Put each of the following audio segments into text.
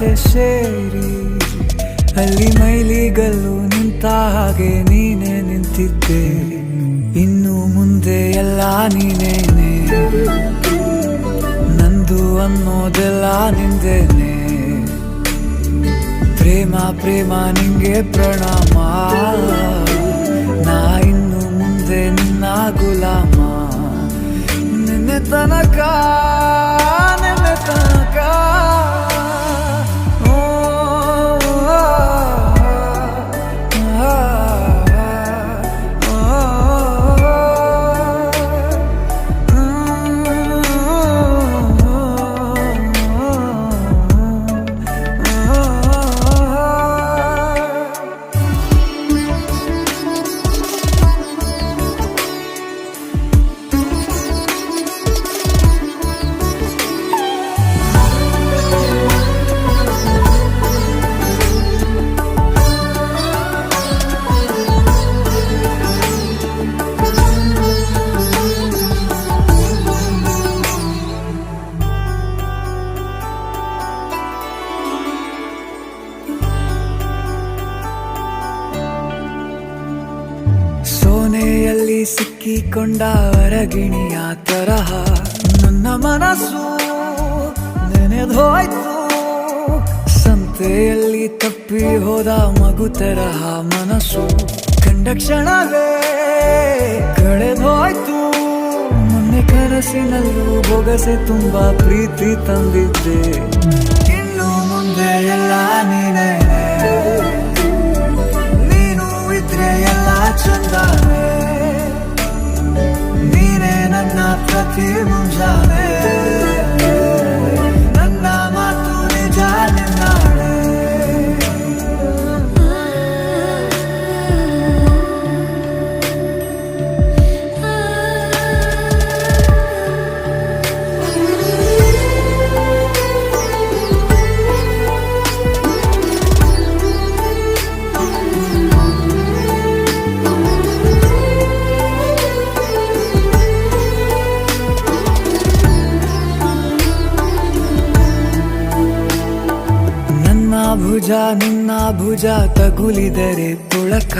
ಜೊತೆ ಸೇರಿ ಅಲ್ಲಿ ಮೈಲಿಗಲ್ಲು ನಿಂತ ಹಾಗೆ ನೀನೇ ನಿಂತಿದ್ದೆ. ಇನ್ನು ಮುಂದೆ ಎಲ್ಲ ನೀನೇನೆ, ನಂದು ಅನ್ನೋದೆಲ್ಲ ನಿಂದೇನೆ. ಪ್ರೇಮ ಪ್ರೇಮ ನಿಂಗೆ ಪ್ರಣಾಮ, ನಾ ಇನ್ನು ಮುಂದೆ ನಿನ್ನ ಗುಲಾಮ. ನಿನ್ನೆ ತನಕ ನಿನ್ನೆ ತನಕ ಸೋನೆಯಲ್ಲಿ ಸಿಕ್ಕಿಕೊಂಡ ಹೊರಗಿಣಿಯ ತರಹ ನನ್ನ ಮನಸ್ಸು ನೆನೆದೋಯ್ತು. ಸಂತೆಯಲ್ಲಿ ತಪ್ಪಿ ಹೋದ ಮಗು ತರಹ ಮನಸ್ಸು ಕಂಡ ಕ್ಷಣವೇ ಕಳೆದೋಯ್ತು. ಮೊನ್ನೆ ಕನಸಿನಲ್ಲೂ ಬೊಗಸೆ ತುಂಬಾ ಪ್ರೀತಿ ತಂದಿದ್ದೆ. ಇನ್ನು ಮುಂದೆ ಎಲ್ಲ ನೀನೇ, ನೀನು ಇದ್ರೆ ಎಲ್ಲ ಚಂದಾನೆ. ನೀನೇ ನನ್ನ ಪ್ರತಿ ಮುಂಜಾನೆ, ನನ್ನ ಮಾತು ನಿಜ ನಿನ್ನಾಳೆ. ಭುಜ ನಿನ್ನ ಭುಜ ತಗುಲಿದರೆ ತುಳಕ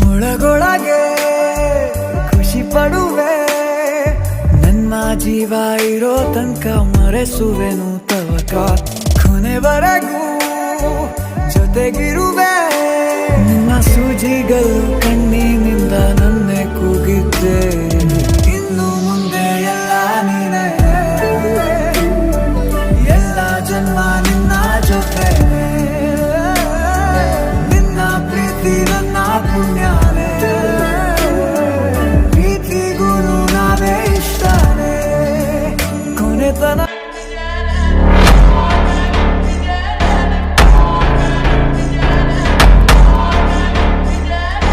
ಒಳಗೊಳಗೆ ಖುಷಿ ಪಡುವೆ. ನನ್ನ ಜೀವ ಇರೋ ತನಕ ಮರೆಸುವೆನು ತವಕ. ಕೊನೆವರೆಗೂ ಜೊತೆಗಿರುವೆ. ನಿನ್ನ ಸೂಜಿಗಳು ಕಣ್ಣಿನಿಂದ ನನ್ನೆ ಕೂಗಿದ್ದೆ. ಇನ್ನು